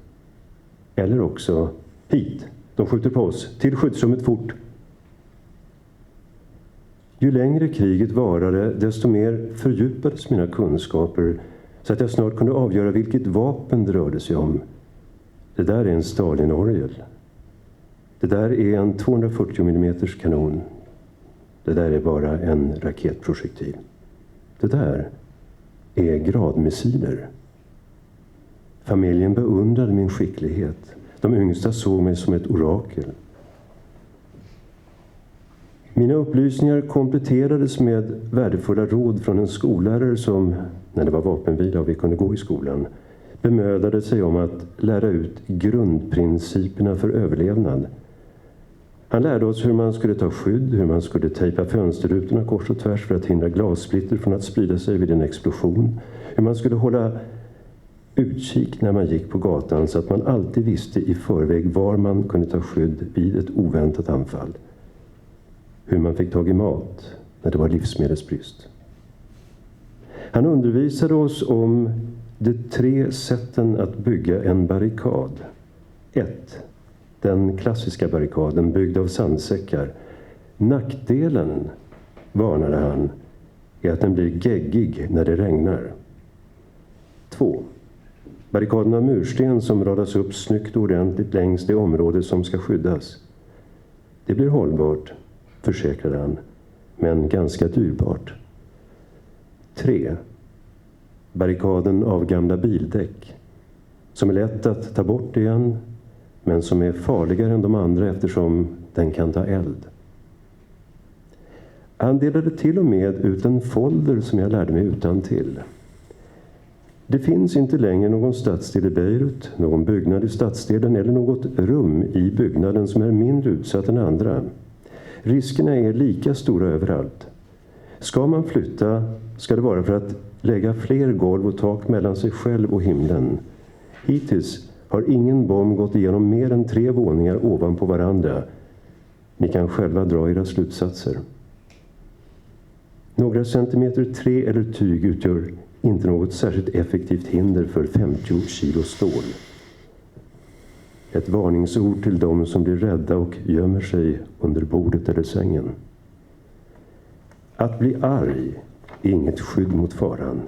Eller också hit. De skjuter på oss. Till skyddsrummet fort. Ju längre kriget varade, desto mer fördjupades mina kunskaper så att jag snart kunde avgöra vilket vapen det rörde sig om. Det där är en Stalin-orgel. Det där är en 240 mm kanon. Det där är bara en raketprojektil. Det där är gradmissiler. Familjen beundrade min skicklighet. De yngsta såg mig som ett orakel. Mina upplysningar kompletterades med värdefulla råd från en skollärare som, när det var vapenvila och vi kunde gå i skolan, bemödade sig om att lära ut grundprinciperna för överlevnad. Han lärde oss hur man skulle ta skydd, hur man skulle tejpa fönsterrutorna kors och tvärs för att hindra glassplitter från att sprida sig vid en explosion, hur man skulle hålla utkik när man gick på gatan så att man alltid visste i förväg var man kunde ta skydd vid ett oväntat anfall. Hur man fick tag i mat när det var livsmedelsbrist. Han undervisade oss om de 3 sätten att bygga en barrikad. 1. Den klassiska barrikaden byggd av sandsäckar. Nackdelen, varnade han, är att den blir geggig när det regnar. 2. Barrikaden av mursten som radas upp snyggt och ordentligt längs det område som ska skyddas. Det blir hållbart, försäkrade han, men ganska dyrbart. 3. Barrikaden av gamla bildäck, som är lätt att ta bort igen, men som är farligare än de andra eftersom den kan ta eld. Han delade till och med ut en folder som jag lärde mig utantill. Det finns inte längre någon stadsdel i Beirut, någon byggnad i stadsdelen eller något rum i byggnaden som är mindre utsatt än andra. Riskerna är lika stora överallt. Ska man flytta ska det vara för att lägga fler golv och tak mellan sig själv och himlen. Hittills har ingen bomb gått igenom mer än 3 våningar ovanpå varandra. Ni kan själva dra era slutsatser. Några centimeter trä eller tyg utgör inte något särskilt effektivt hinder för 50 kilo stål. Ett varningsord till dem som blir rädda och gömmer sig under bordet eller sängen. Att bli arg är inget skydd mot faran.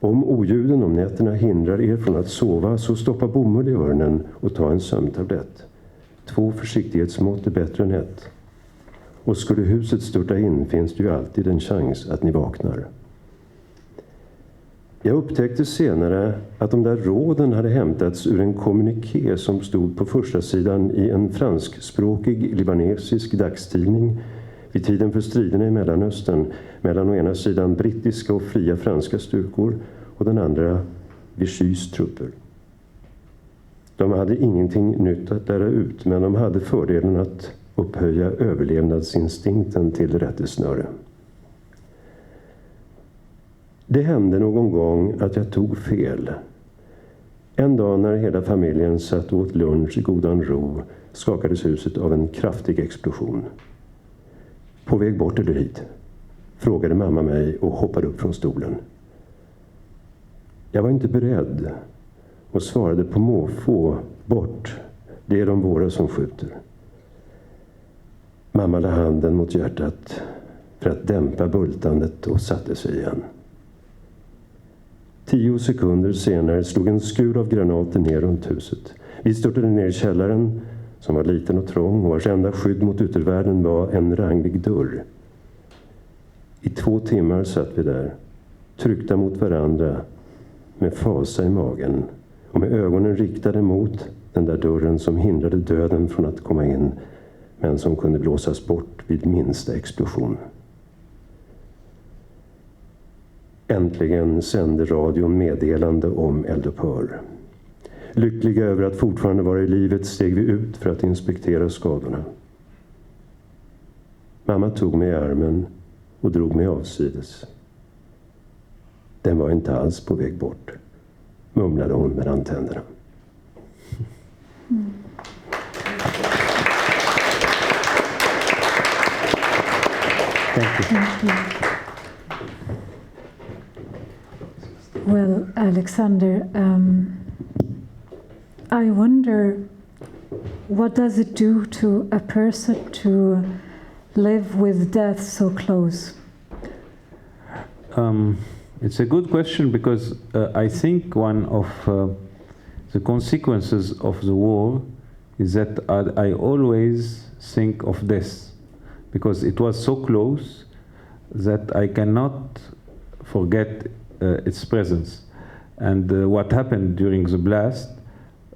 Om oljuden om nätterna hindrar er från att sova, så stoppa bomull i öronen och ta en sömntablett. 2 försiktighetsmått är bättre än 1. Och skulle huset störta in finns det ju alltid en chans att ni vaknar. Jag upptäckte senare att de där råden hade hämtats ur en kommuniké som stod på första sidan i en franskspråkig libanesisk dagstidning vid tiden för striderna i Mellanöstern mellan å ena sidan brittiska och fria franska styrkor och den andra Vichys trupper. De hade ingenting nytt att lära ut, men de hade fördelen att upphöja överlevnadsinstinkten till rättesnöre. Det hände någon gång att jag tog fel. En dag när hela familjen satt åt lunch i godan ro skakades huset av en kraftig explosion. På väg bort eller hit? Frågade mamma mig och hoppade upp från stolen. Jag var inte beredd och svarade på måfå: bort, det är de våra som skjuter. Mamma lade handen mot hjärtat för att dämpa bultandet och satte sig igen. 10 sekunder senare slog en skur av granater ner runt huset. Vi störtade ner i källaren, som var liten och trång, och vars enda skydd mot utervärlden var en ranglig dörr. I 2 timmar satt vi där, tryckta mot varandra, med fasa i magen och med ögonen riktade mot den där dörren som hindrade döden från att komma in, men som kunde blåsas bort vid minsta explosion. Äntligen sände radion meddelande om eldupphör. Lyckliga över att fortfarande vara i livet steg vi ut för att inspektera skadorna. Mamma tog mig i armen och drog mig avsides. Den var inte alls på väg bort, mumlade hon mellan tänderna. Thank you. Well, Alexander, I wonder, what does it do to a person to live with death so close? It's a good question because I think one of the consequences of the war is that I always think of death because it was so close that I cannot forget its presence. And what happened during the blast,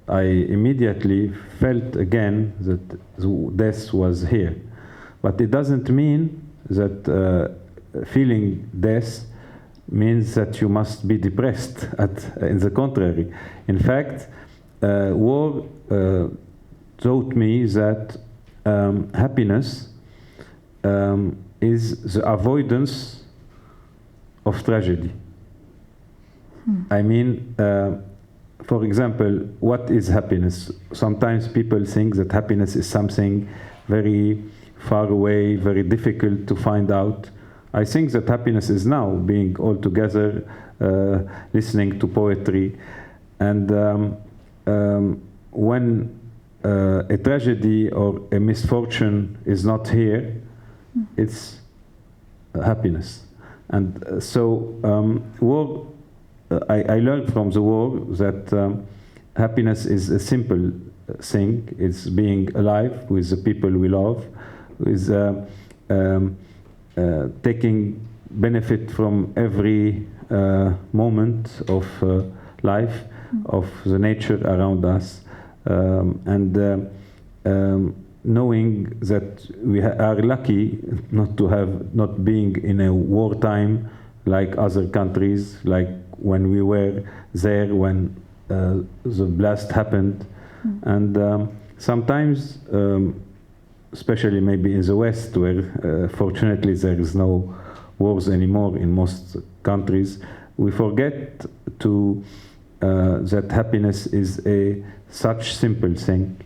I immediately felt again that the death was here. But it doesn't mean that feeling death means that you must be depressed. In the contrary. In fact, war taught me that happiness is the avoidance of tragedy. I mean, for example, what is happiness? Sometimes people think that happiness is something very far away, very difficult to find out. I think that happiness is now being all together, listening to poetry. And when a tragedy or a misfortune is not here, it's happiness. And war, I learned from the war that happiness is a simple thing. It's being alive with the people we love, with taking benefit from every moment of life, of the nature around us, and knowing that we are lucky not being in a wartime like other countries, like when we were there when the blast happened. And sometimes, especially maybe in the West, where fortunately there is no wars anymore in most countries, we forget that happiness is such simple thing.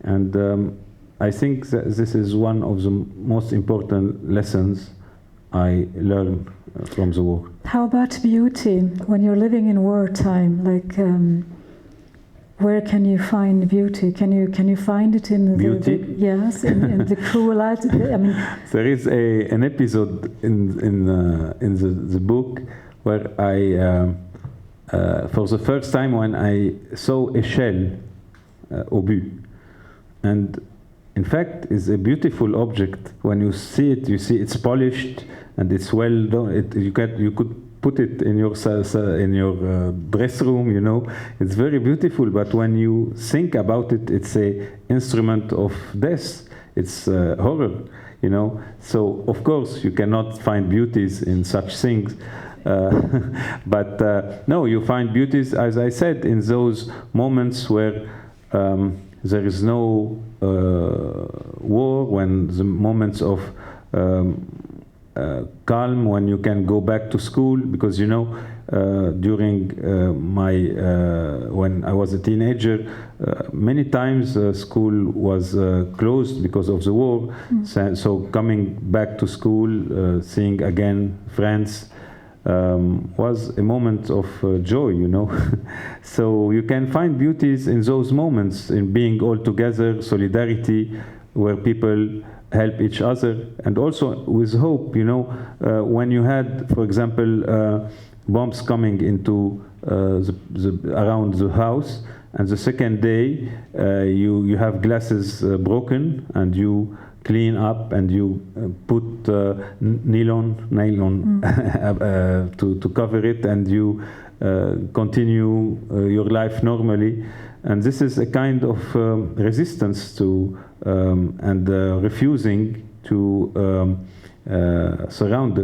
And I think that this is one of the most important lessons I learned from the war. How about beauty when you're living in wartime? Like, where can you find beauty? Can you find it in beauty? Yes, in the cruelty. I mean, there is an episode in the book where I, for the first time, when I saw a shell, obus, and in fact, it's a beautiful object. When you see it, you see it's polished and it's well done. You could put it in your dress room. You know, it's very beautiful. But when you think about it, it's a instrument of death. It's horror. You know, so of course you cannot find beauties in such things. But no, you find beauties, as I said, in those moments where there is no war, when the moments of calm, when you can go back to school, because you know, during when I was a teenager, many times school was closed because of the war. So coming back to school, seeing again friends, was a moment of joy, you know. So you can find beauties in those moments, in being all together, solidarity, where people help each other, and also with hope, you know. When you had, for example, bombs coming into around the house, and the second day you have glasses broken, and you clean up and you put nylon to cover it, and you continue your life normally. And this is a kind of resistance to and refusing to surround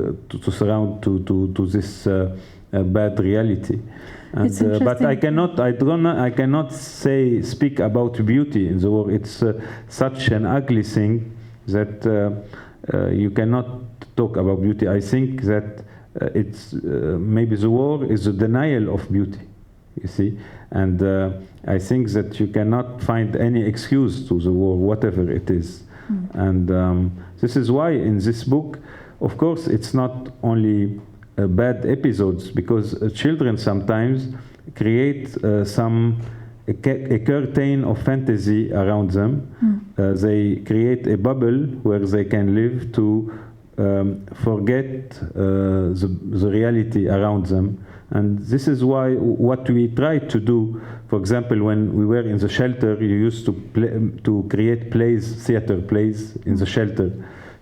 to this bad reality. And, but I cannot speak about beauty in the war. It's such an ugly thing that you cannot talk about beauty. I think that it's maybe the war is a denial of beauty, you see. And I think that you cannot find any excuse to the war, whatever it is. And this is why in this book, of course, it's not only bad episodes, because children sometimes create a curtain of fantasy around them. They create a bubble where they can live to forget the reality around them. And this is why what we try to do, for example, when we were in the shelter, you used to create plays, theater plays in the shelter.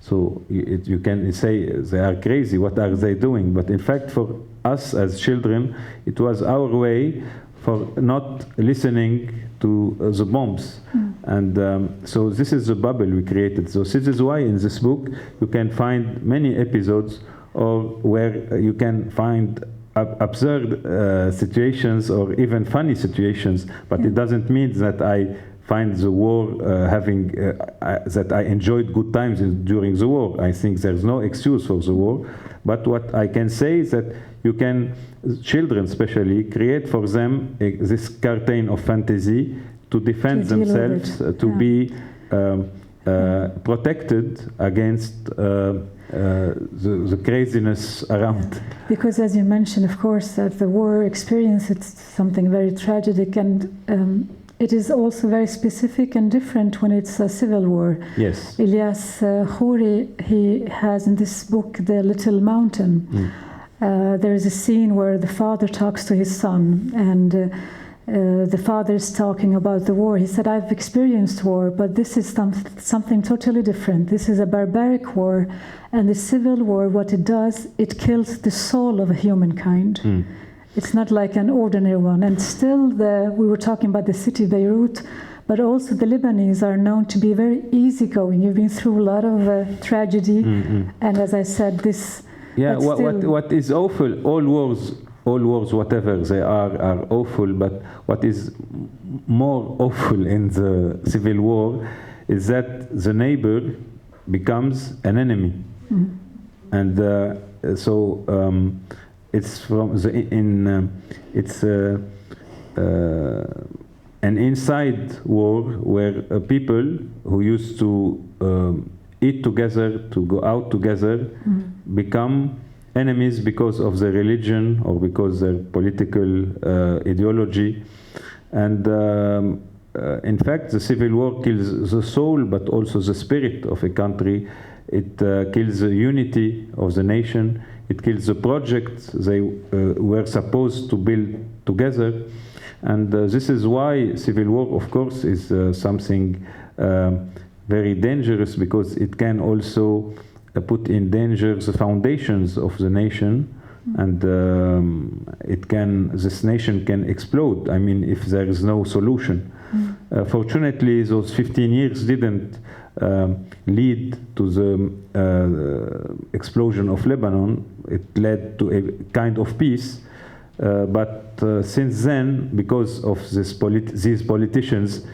So you can say they are crazy, what are they doing? But in fact, for us as children, it was our way for not listening to the bombs. And so this is the bubble we created. So this is why in this book you can find many episodes where you can find absurd situations or even funny situations, but it doesn't mean that I find the war that I enjoyed good times during the war. I think there's no excuse for the war. But what I can say is that you can, children especially, create for them this curtain of fantasy to defend themselves, to be protected against the craziness around. Because as you mentioned, of course, that the war experience, it's something very tragic, and it is also very specific and different when it's a civil war. Yes. Ilyas Khouri, he has in this book, The Little Mountain, there is a scene where the father talks to his son, and the father is talking about the war. He said, I've experienced war, but this is something totally different. This is a barbaric war, and the civil war, what it does, it kills the soul of humankind. It's not like an ordinary one. And still, we were talking about the city Beirut, but also the Lebanese are known to be very easygoing. You've been through a lot of tragedy, and as I said, this... Yeah, what is awful, all wars, whatever they are awful, but what is more awful in the civil war is that the neighbor becomes an enemy. And it's from it's an inside war where people who used to eat together, to go out together, become enemies because of their religion or because their political ideology. And in fact, the civil war kills the soul, but also the spirit of a country. It kills the unity of the nation. It kills the projects they were supposed to build together. And this is why civil war, of course, is something very dangerous, because it can also put in danger the foundations of the nation, and this nation can explode. I mean, if there is no solution. Fortunately, those 15 years didn't lead to the explosion of Lebanon. It led to a kind of peace. But since then, because of these politicians,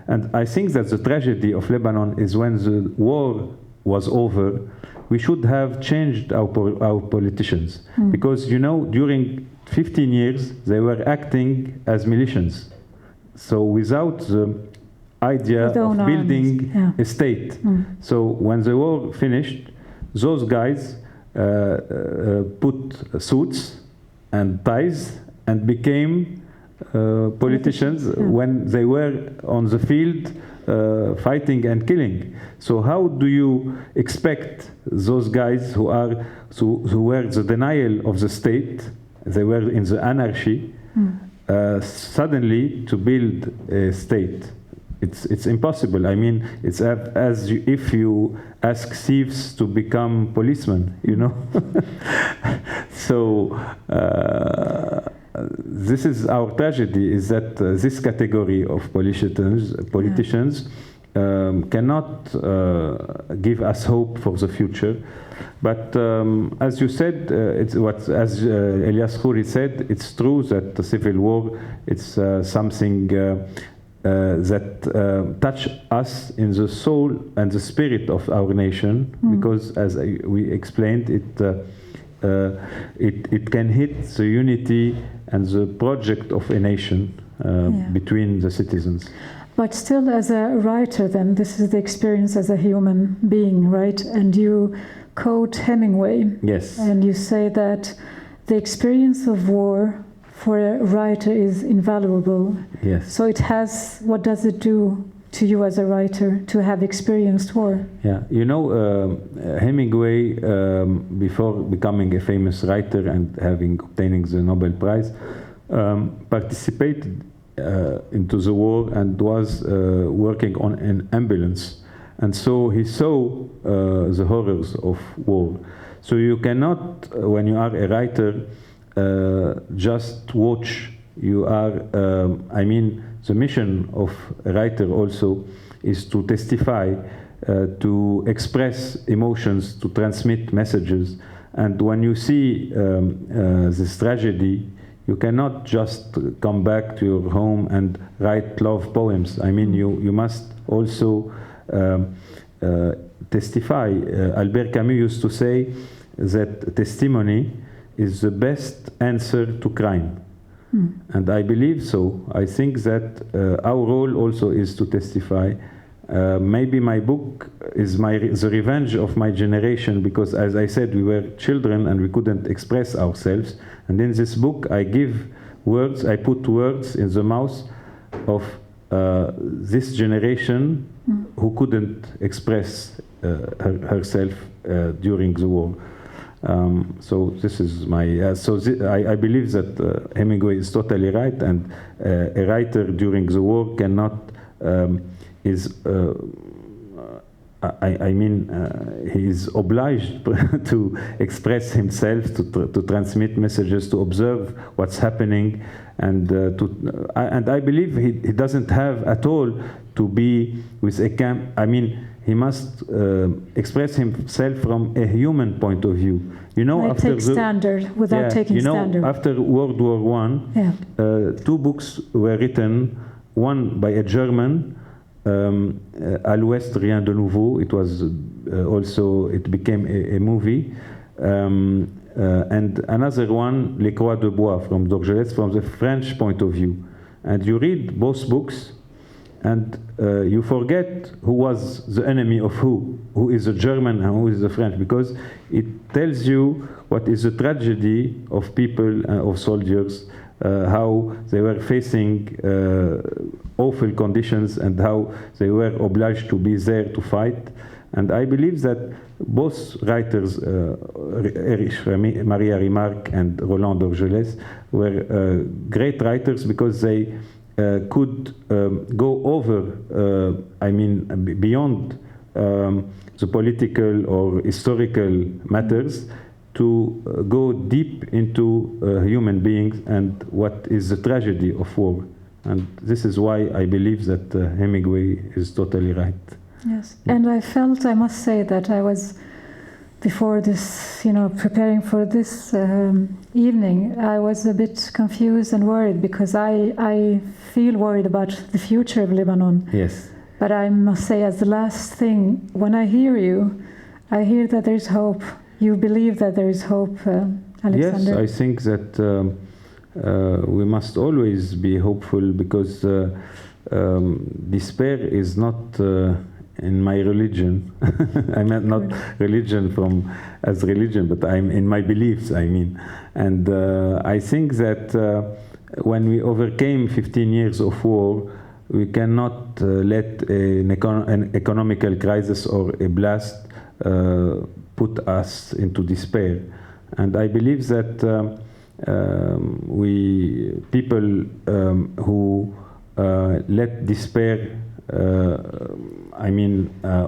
and I think that the tragedy of Lebanon is when the war was over, we should have changed our politicians. Because, you know, during 15 years, they were acting as militias. So without the idea of building a state. So when the war finished, those guys put suits and ties and became politicians when they were on the field fighting and killing. So how do you expect those guys who were the denial of the state, they were in the anarchy, suddenly to build a state? It's impossible. I mean, it's as if you ask thieves to become policemen, you know. So this is our tragedy: is that this category of politicians cannot give us hope for the future. But as you said, as Ilyas Khouri said, it's true that the civil war, it's something that touch us in the soul and the spirit of our nation, because as we explained, it can hit the unity and the project of a nation between the citizens. But still, as a writer, then, this is the experience as a human being, right? And you quote Hemingway. Yes. And you say that the experience of war for a writer is invaluable. Yes. So it has, what does it do to you as a writer to have experienced war? Yeah, you know, Hemingway, before becoming a famous writer and obtaining the Nobel Prize, participated into the war and was working on an ambulance. And so he saw the horrors of war. So you cannot, when you are a writer, just watch. You are, I mean, the mission of a writer also is to testify, to express emotions, to transmit messages. And when you see this tragedy, you cannot just come back to your home and write love poems. I mean, you must also testify. Albert Camus used to say that testimony is the best answer to crime. And I believe so. I think that our role also is to testify. Maybe my book is the revenge of my generation, because, as I said, we were children and we couldn't express ourselves. And in this book, I give words, I put words in the mouth of this generation who couldn't express herself during the war. So this is my. I believe that Hemingway is totally right, and a writer during the war cannot he is obliged to express himself, to transmit messages, to observe what's happening, and I believe he doesn't have at all to be with a camp. I mean, he must express himself from a human point of view. You know, like after take standard without taking standard. After World War I, two books were written. One by a German, À l'Ouest, rien de nouveau. It was it became a movie. And another one, Les Croix de Bois, from Dorgelès, from the French point of view. And you read both books, and you forget who was the enemy of who is the German and who is the French, because it tells you what is the tragedy of people, of soldiers, how they were facing awful conditions and how they were obliged to be there to fight. And I believe that both writers, Erich Maria Remarque and Roland Dorgelès, were great writers because they could go over, beyond the political or historical matters, to go deep into human beings and what is the tragedy of war. And this is why I believe that Hemingway is totally right. Yes, and I felt, I must say, that I was, before this, preparing for this evening, I was a bit confused and worried, because I feel worried about the future of Lebanon. Yes. But I must say, as the last thing, when I hear you, I hear that there is hope. You believe that there is hope, Alexander? Yes, I think that we must always be hopeful, because despair is not in my religion. I meant not religion as religion, but I'm in my beliefs, I mean. And I think that when we overcame 15 years of war, we cannot let an economical crisis or a blast put us into despair. And I believe that people who let despair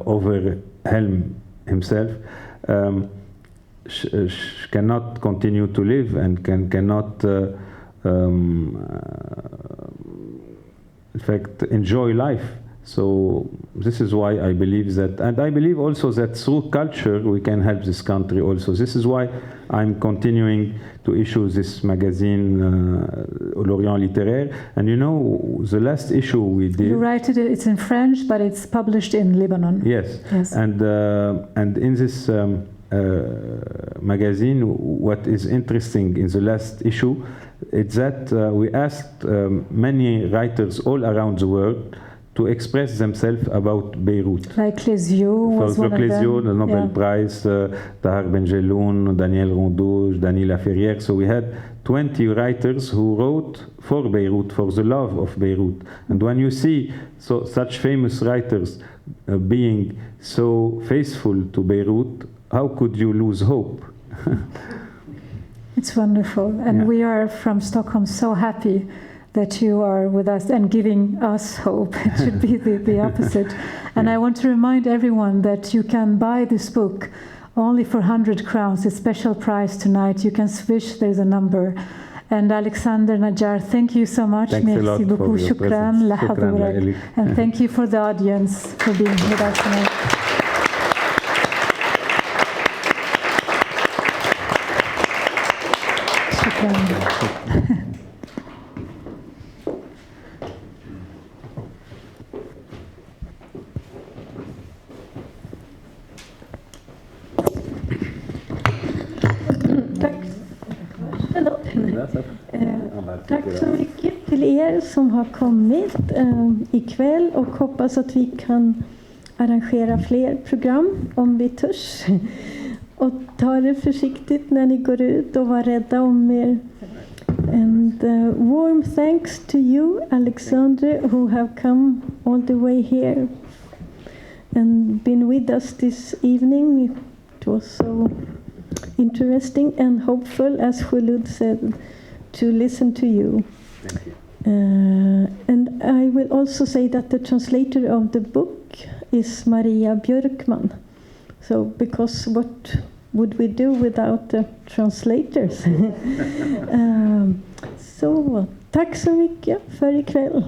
overwhelm himself cannot continue to live and cannot in fact enjoy life. So this is why I believe that, and I believe also that through culture we can help this country also. This is why I'm continuing to issue this magazine, L'Orient Littéraire. And the last issue we did... You write it, it's in French, but it's published in Lebanon. Yes. And in this magazine, what is interesting in the last issue is that we asked many writers all around the world to express themselves about Beirut. Like Clésio was one of them. Clésio, the Nobel Prize, Tahar Ben-Jelloun, Daniel Rondeau, Dany Laferrière. So we had 20 writers who wrote for Beirut, for the love of Beirut. And when you see such famous writers being so faithful to Beirut, how could you lose hope? It's wonderful. And we are from Stockholm so happy that you are with us and giving us hope. It should be the opposite. And I want to remind everyone that you can buy this book only for 100 crowns. It's special price tonight. You can switch, there's a number. And Alexander Najjar, thank you so much. Thanks a lot beaucoup. For your Shukran presence. lahadurak. And thank you for the audience for being with us tonight. Shukran. Tack så mycket till till er som har kommit ikväll och hoppas att vi kan arrangera fler program om vi törs. Och ta det försiktigt när ni går ut och var rädda om er. And warm thanks to you, Alexandre, who have come all the way here and been with us this evening. It was so interesting and hopeful, as Khulud said, to listen to you. Thank you. And I will also say that the translator of the book is Maria Björkman. So, because what would we do without the translators? Så tack så mycket för ikväll.